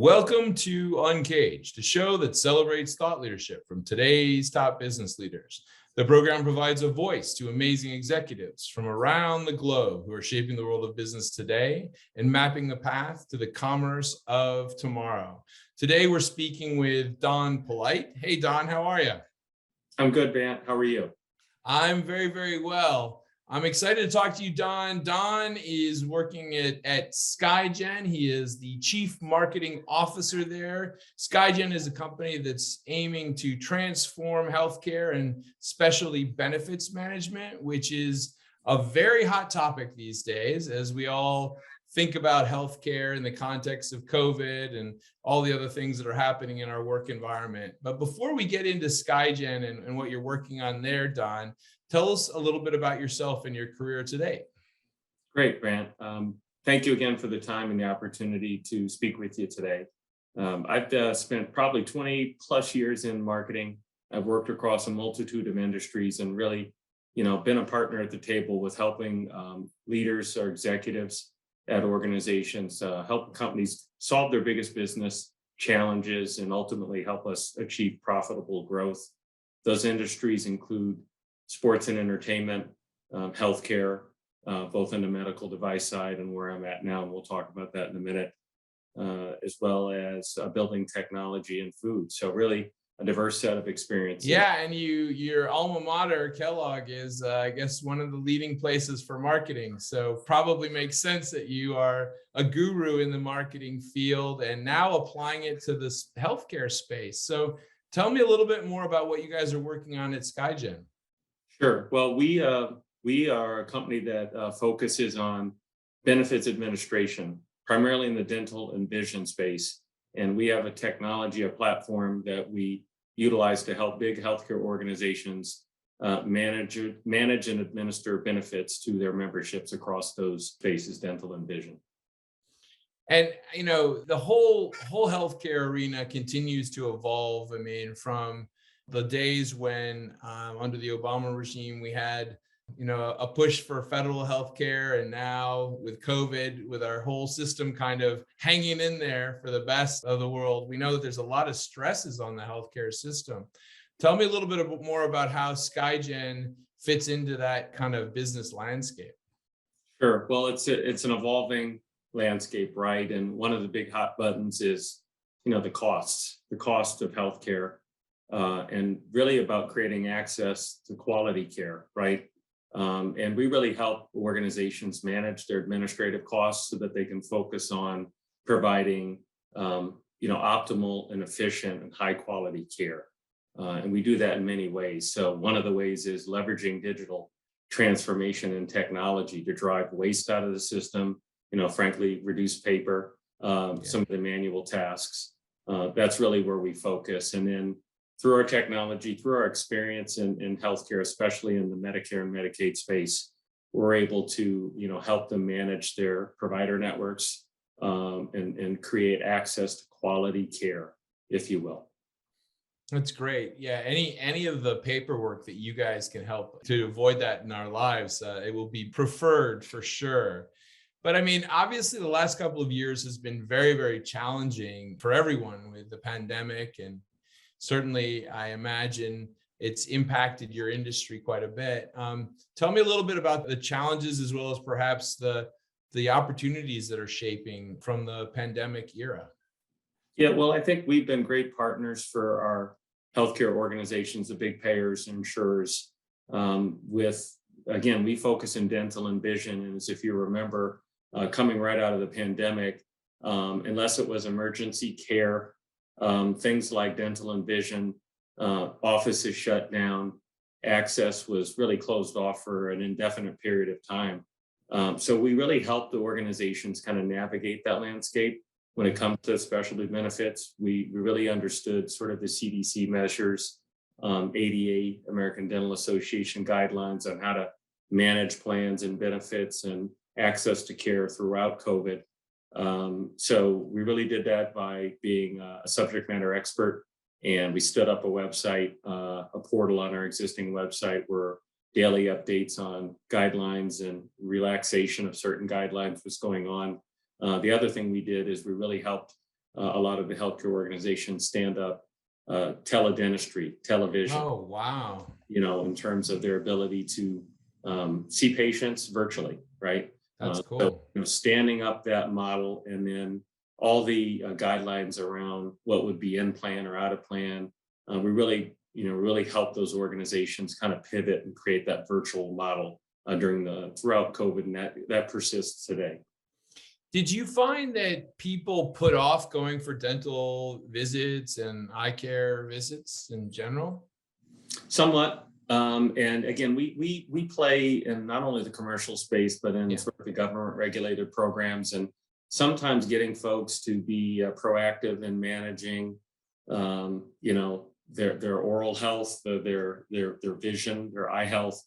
Welcome to UNCAGED, a show that celebrates thought leadership from today's top business leaders. The program provides a voice to amazing executives from around the globe who are shaping the world of business today and mapping the path to the commerce of tomorrow. Today, we're speaking with Don Polite. Hey, Don, how are you? I'm good, Van. How are you? I'm very, very well. I'm excited to talk to you, Don. Don is working at Skygen. He is the chief marketing officer there. Skygen is a company that's aiming to transform healthcare and specialty benefits management, which is a very hot topic these days as we all think about healthcare in the context of COVID and all the other things that are happening in our work environment. But before we get into Skygen and what you're working on there, Don, tell us a little bit about yourself and your career today. Great, Grant. Thank you again for the time and the opportunity to speak with you today. I've spent probably 20 plus years in marketing. I've worked across a multitude of industries and really, been a partner at the table with helping leaders or executives at organizations, help companies solve their biggest business challenges and ultimately help us achieve profitable growth. Those industries include sports and entertainment, healthcare, both in the medical device side and where I'm at now, and we'll talk about that in a minute, as well as building technology and food. So really a diverse set of experiences. Yeah, and your alma mater, Kellogg, is I guess one of the leading places for marketing. So probably makes sense that you are a guru in the marketing field and now applying it to this healthcare space. So tell me a little bit more about what you guys are working on at Skygen. Sure. Well, we are a company that focuses on benefits administration, primarily in the dental and vision space. And we have a technology, a platform that we utilize to help big healthcare organizations manage and administer benefits to their memberships across those spaces, dental and vision. And the whole healthcare arena continues to evolve. I mean, from the days when under the Obama regime, we had, a push for federal healthcare. And now with COVID, with our whole system kind of hanging in there for the best of the world, we know that there's a lot of stresses on the healthcare system. Tell me a little bit more about how Skygen fits into that kind of business landscape. Sure. Well, it's an evolving landscape, right? And one of the big hot buttons is, the cost of healthcare. And really about creating access to quality care, right? And we really help organizations manage their administrative costs so that they can focus on providing, optimal and efficient and high quality care. And we do that in many ways. So one of the ways is leveraging digital transformation and technology to drive waste out of the system, frankly, reduce paper, some of the manual tasks. That's really where we focus. And then through our technology, through our experience in healthcare, especially in the Medicare and Medicaid space, we're able to, help them manage their provider networks and create access to quality care, if you will. That's great. Yeah, any of the paperwork that you guys can help to avoid that in our lives, it will be preferred for sure. But I mean, obviously, the last couple of years has been very, very challenging for everyone with the pandemic. And certainly, I imagine it's impacted your industry quite a bit. Tell me a little bit about the challenges as well as perhaps the opportunities that are shaping from the pandemic era. Yeah, well, I think we've been great partners for our healthcare organizations, the big payers and insurers. Again, we focus in dental and vision. And as if you remember, coming right out of the pandemic, unless it was emergency care, things like dental and vision, offices shut down, access was really closed off for an indefinite period of time. So we really helped the organizations kind of navigate that landscape. When it comes to specialty benefits, we really understood sort of the CDC measures, ADA, American Dental Association guidelines on how to manage plans and benefits and access to care throughout COVID. So we really did that by being a subject matter expert, and we stood up a website, a portal on our existing website where daily updates on guidelines and relaxation of certain guidelines was going on. The other thing we did is we really helped a lot of the healthcare organizations stand up teledentistry, television, Oh, wow. in terms of their ability to see patients virtually, right? That's So, cool. standing up that model, and then all the guidelines around what would be in plan or out of plan. We really help those organizations kind of pivot and create that virtual model throughout COVID, and that persists today. Did you find that people put off going for dental visits and eye care visits in general? Somewhat. And again, we play in not only the commercial space, but in Yeah. sort of the government regulated programs, and sometimes getting folks to be proactive in managing, their oral health, their vision, their eye health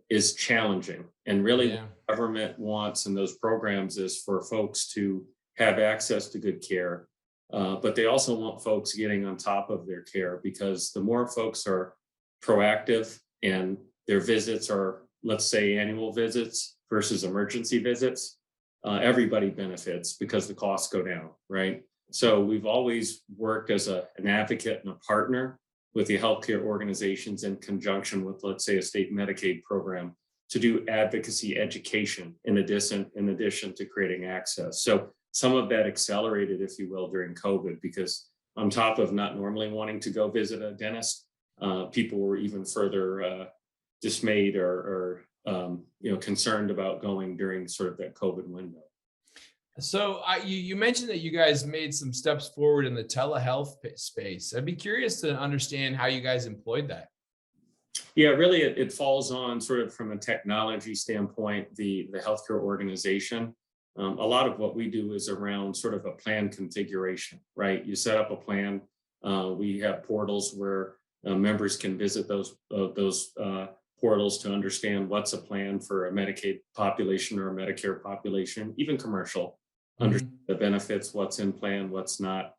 is challenging. And really, what Yeah. the government wants in those programs is for folks to have access to good care, but they also want folks getting on top of their care, because the more folks are proactive and their visits are, let's say, annual visits versus emergency visits, everybody benefits because the costs go down, right? So we've always worked as an advocate and a partner with the healthcare organizations in conjunction with, let's say, a state Medicaid program to do advocacy education in addition to creating access. So some of that accelerated, if you will, during COVID, because on top of not normally wanting to go visit a dentist, people were even further dismayed or concerned about going during sort of that COVID window. So you mentioned that you guys made some steps forward in the telehealth space. I'd be curious to understand how you guys employed that. Yeah, really, it falls on sort of from a technology standpoint, the healthcare organization. A lot of what we do is around sort of a plan configuration, right? You set up a plan. We have portals where members can visit those portals to understand what's a plan for a Medicaid population or a Medicare population, even commercial. Understand the benefits, what's in plan, what's not,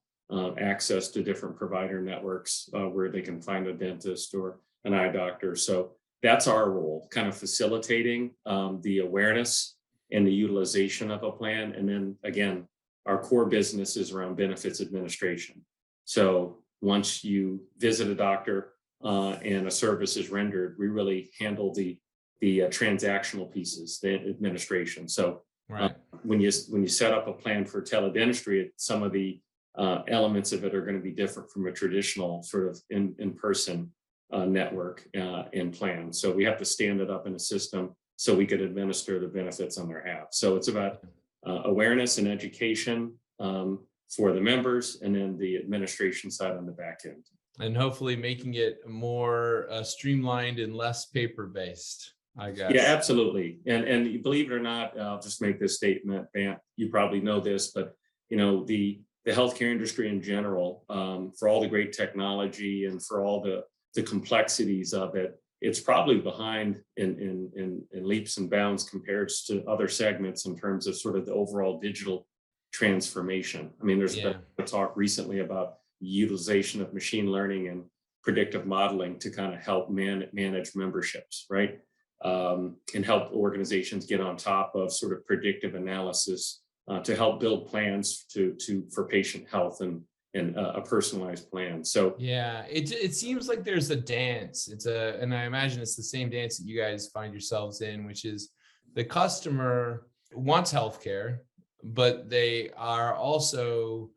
access to different provider networks where they can find a dentist or an eye doctor. So that's our role, kind of facilitating the awareness and the utilization of a plan. And then again, our core business is around benefits administration. So once you visit a doctor and a service is rendered, we really handle the transactional pieces, the administration. So Right. when you set up a plan for teledentistry, some of the elements of it are going to be different from a traditional sort of in-person network and plan. So we have to stand it up in a system so we could administer the benefits on their behalf. So it's about awareness and education for the members, and then the administration side on the back end. And hopefully making it more streamlined and less paper-based, I guess. Yeah, absolutely. And believe it or not, I'll just make this statement, Bant, you probably know this, but the healthcare industry in general, for all the great technology and for all the complexities of it, it's probably behind in leaps and bounds compared to other segments in terms of sort of the overall digital transformation. I mean, there's been a talk recently about utilization of machine learning and predictive modeling to kind of help manage memberships, right? And help organizations get on top of sort of predictive analysis to help build plans for patient health and a personalized plan. So yeah, it seems like there's a dance. And I imagine it's the same dance that you guys find yourselves in, which is the customer wants healthcare, but they are also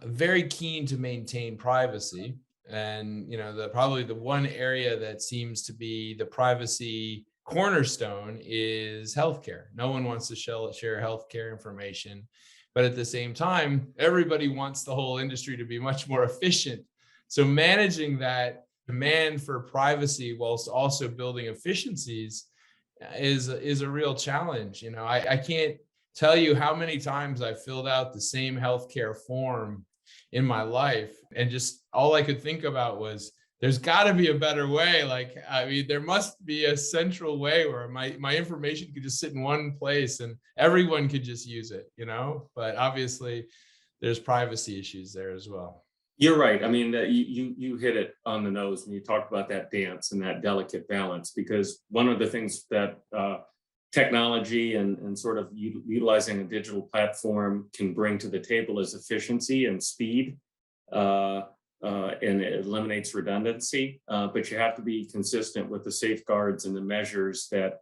very keen to maintain privacy. And probably the one area that seems to be the privacy cornerstone is healthcare. No one wants to share healthcare information, but at the same time, everybody wants the whole industry to be much more efficient. So managing that demand for privacy whilst also building efficiencies is a real challenge. I can't tell you how many times I filled out the same healthcare form in my life, and just all I could think about was there's got to be a better way. There must be a central way where my information could just sit in one place and everyone could just use it, but obviously there's privacy issues there as well. You're right. I mean, you hit it on the nose when you talked about that dance and that delicate balance, because one of the things that technology and sort of utilizing a digital platform can bring to the table is efficiency and speed, and it eliminates redundancy. But you have to be consistent with the safeguards and the measures that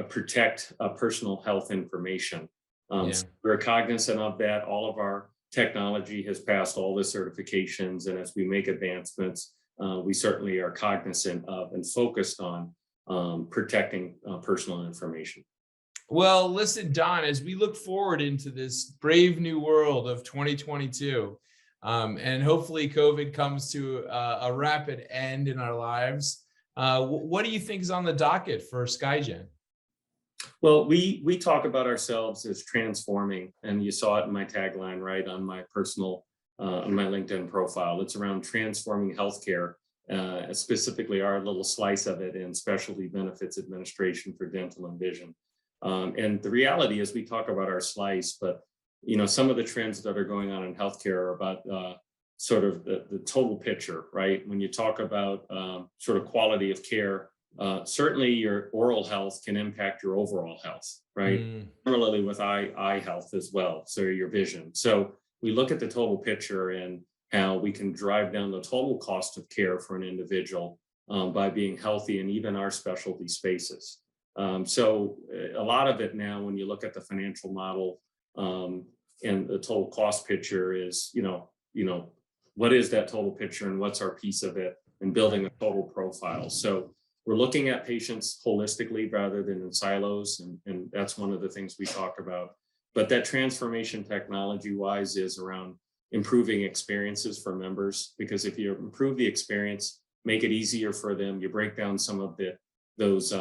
protect personal health information. So we're cognizant of that. All of our technology has passed all the certifications, and as we make advancements, we certainly are cognizant of and focused on protecting personal information. Well, listen, Don, as we look forward into this brave new world of 2022, and hopefully COVID comes to a rapid end in our lives, what do you think is on the docket for Skygen? Well, we talk about ourselves as transforming, and you saw it in my tagline, right, on my personal, on my LinkedIn profile. It's around transforming healthcare, specifically our little slice of it in specialty benefits administration for dental and vision. And the reality is we talk about our slice, but some of the trends that are going on in healthcare are about sort of the total picture, right? When you talk about sort of quality of care, certainly your oral health can impact your overall health, right? Similarly with eye health as well, so your vision. So we look at the total picture and how we can drive down the total cost of care for an individual by being healthy in even our specialty spaces. So a lot of it now, when you look at the financial model and the total cost picture is, what is that total picture and what's our piece of it, and building a total profile. So we're looking at patients holistically rather than in silos. And that's one of the things we talk about. But that transformation technology wise is around improving experiences for members, because if you improve the experience, make it easier for them, you break down some of those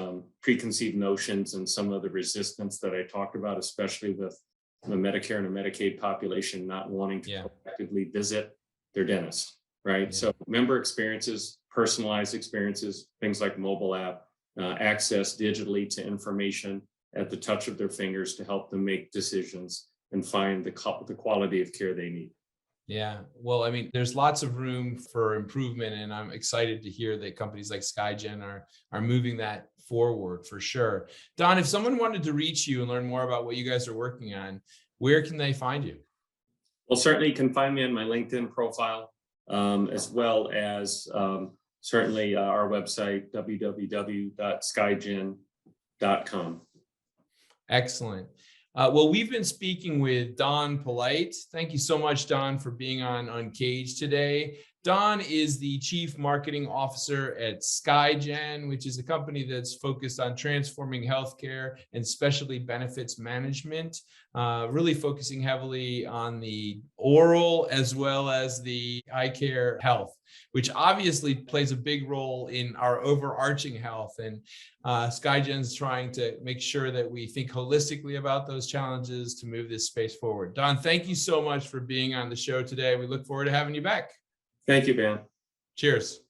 preconceived notions and some of the resistance that I talked about, especially with the Medicare and the Medicaid population not wanting to proactively visit their dentist, right? So member experiences, personalized experiences, things like mobile app, access digitally to information at the touch of their fingers to help them make decisions and find the quality of care they need. Yeah, well, I mean, there's lots of room for improvement, and I'm excited to hear that companies like Skygen are moving that forward for sure. Don, if someone wanted to reach you and learn more about what you guys are working on, where can they find you? Well, certainly you can find me on my LinkedIn profile, as well as certainly our website, www.skygen.com. Excellent. Well, we've been speaking with Don Polite. Thank you so much, Don, for being on UNCAGED today. Don is the Chief Marketing Officer at Skygen, which is a company that's focused on transforming healthcare and specialty benefits management, really focusing heavily on the oral as well as the eye care health, which obviously plays a big role in our overarching health. And Skygen's trying to make sure that we think holistically about those challenges to move this space forward. Don, thank you so much for being on the show today. We look forward to having you back. Thank you, Ben. Cheers.